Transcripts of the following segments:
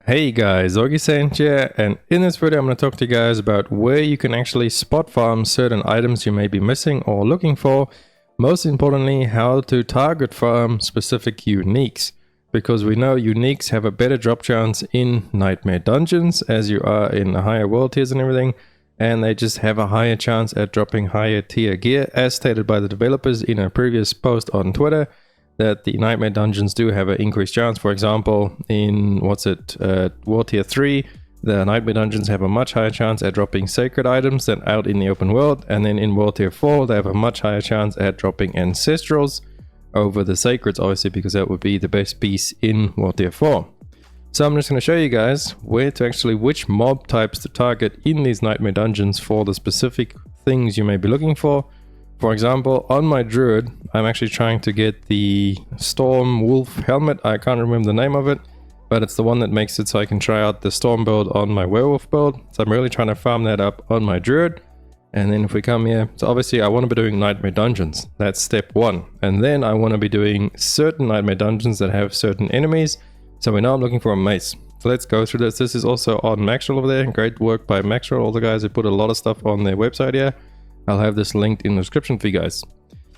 Hey guys, Augiesaint here, and in this video I'm going to talk to you guys about where you can actually spot farm certain items you may be missing or looking for. Most importantly, how to target farm specific uniques, because we know uniques have a better drop chance in nightmare dungeons as you are in the higher world tiers and everything, and they just have a higher chance at dropping higher tier gear, as stated by the developers in a previous post on Twitter, that the nightmare dungeons do have an increased chance. For example, in world tier 3, the nightmare dungeons have a much higher chance at dropping sacred items than out in the open world, and then in world tier 4 they have a much higher chance at dropping ancestrals over the sacreds, obviously, because that would be the best piece in world tier 4. So I'm just going to show you guys which mob types to target in these nightmare dungeons for the specific things you may be looking for. For example, on my druid, I'm actually trying to get the Storm Wolf helmet. I can't remember the name of it, but it's the one that makes it so I can try out the Storm build on my Werewolf build. So I'm really trying to farm that up on my druid. And then if we come here, so obviously I want to be doing nightmare dungeons. That's step 1. And then I want to be doing certain nightmare dungeons that have certain enemies. So we know I'm looking for a mace. So let's go through this. This is also on Maxwell over there. Great work by Maxwell. All the guys who put a lot of stuff on their website here. I'll have this linked in the description for you guys.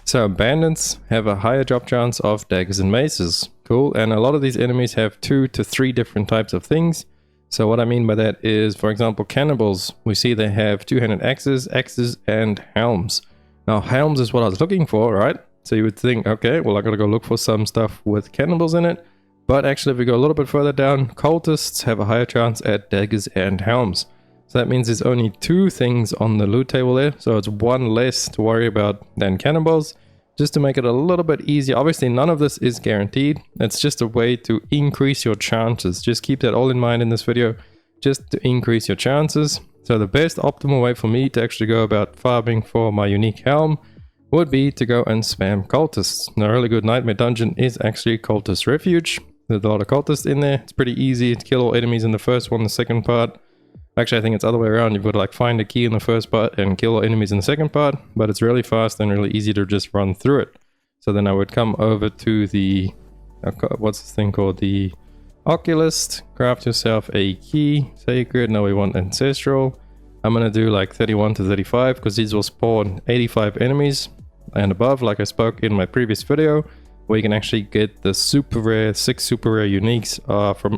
So bandits have a higher drop chance of daggers and maces. Cool. And a lot of these enemies have 2 to 3 different types of things. So what I mean by that is, for example, cannibals, we see they have two-handed axes, and helms. Now helms is what I was looking for, right? So you would think, okay, well I gotta go look for some stuff with cannibals in it. But actually if we go a little bit further down, cultists have a higher chance at daggers and helms. So that means there's only 2 things on the loot table there, so it's 1 less to worry about than cannibals, just to make it a little bit easier. Obviously none of this is guaranteed, it's just a way to increase your chances. Just keep that all in mind in this video, just to increase your chances. So the best optimal way for me to actually go about farming for my unique helm would be to go and spam cultists. Now, a really good nightmare dungeon is actually Cultist Refuge. There's a lot of cultists in there. It's pretty easy to kill all enemies in the first one. The second part, actually I think it's the other way around. You've got to like find a key in the first part and kill all enemies in the second part, but it's really fast and really easy to just run through it. So then I would come over to the what's this thing called, the Oculist, craft yourself a key, sacred. Now we want ancestral. I'm gonna do like 31 to 35 because these will spawn 85 enemies and above, like I spoke in my previous video, where you can actually get the super rare 6 super rare uniques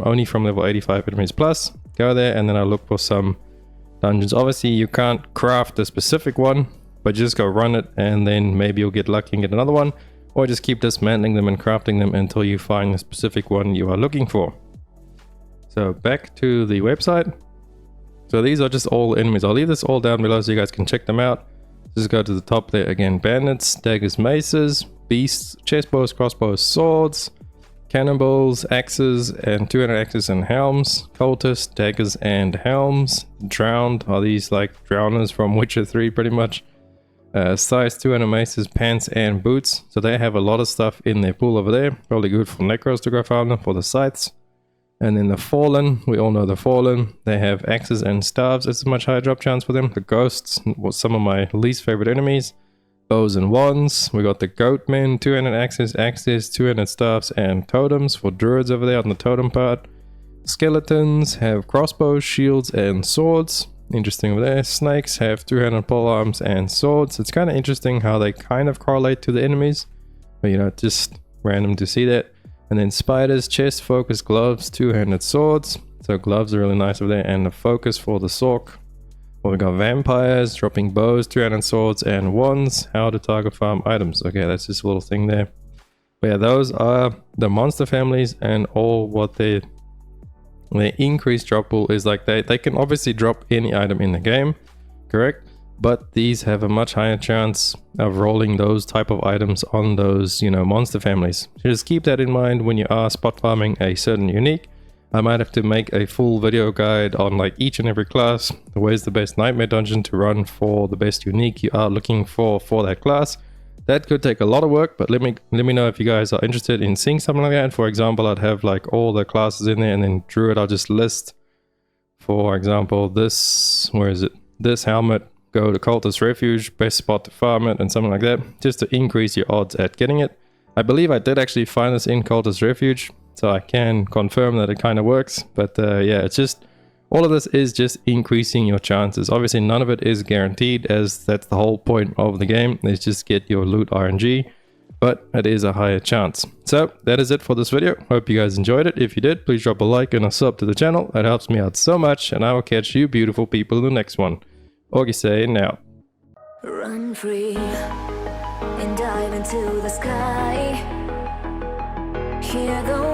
only from level 85 enemies plus. Go there and then I look for some dungeons. Obviously you can't craft a specific one, but just go run it and then maybe you'll get lucky and get another one, or just keep dismantling them and crafting them until you find the specific one you are looking for. So back to the website. So these are just all enemies. I'll leave this all down below so you guys can check them out. Just go to the top there again. Bandits, daggers, maces, beasts, chestbows, crossbows, swords, cannibals, axes, and 200 axes and helms, cultists, daggers and helms, drowned are these like drowners from Witcher 3 pretty much, size 200 maces, pants and boots. So they have a lot of stuff in their pool over there, probably good for necros to go farm them for the sites. And then the fallen, we all know the fallen, they have axes and staves. It's a much higher drop chance for them. The ghosts was some of my least favorite enemies. Bows and wands, we got the goatmen, 200 axes, 200 staffs and totems for druids over there on the totem part. Skeletons have crossbows, shields and swords. Interesting over there. Snakes have 200 polearms and swords. It's kind of interesting how they kind of correlate to the enemies, but you know, just random to see that. And then spiders, chest, focus, gloves, 200 swords. So gloves are really nice over there, and the focus for the sword. Well, we got vampires, dropping bows, 200 swords and wands. How to target farm items. Okay, that's just a little thing there. But yeah, those are the monster families, and all what their increased drop pool is like. They can obviously drop any item in the game, correct? But these have a much higher chance of rolling those type of items on those, you know, monster families. So just keep that in mind when you are spot farming a certain unique. I might have to make a full video guide on like each and every class. Where's the best nightmare dungeon to run for the best unique you are looking for that class. That could take a lot of work, but let me know if you guys are interested in seeing something like that. For example, I'd have like all the classes in there, and then druid I'll just list, for example, this, where is it? This helmet, go to Cultist Refuge, best spot to farm it, and something like that, just to increase your odds at getting it. I believe I did actually find this in Cultist Refuge. so I can confirm that it kind of works. But yeah, it's just, all of this is just increasing your chances. Obviously none of it is guaranteed, as that's the whole point of the game, is just get your loot RNG, but it is a higher chance. So that is it for this video. Hope you guys enjoyed it. If you did, please drop a like and a sub to the channel. That helps me out so much, and I will catch you beautiful people in the next one. Augiesaint out. Run free and dive into the sky. Hear the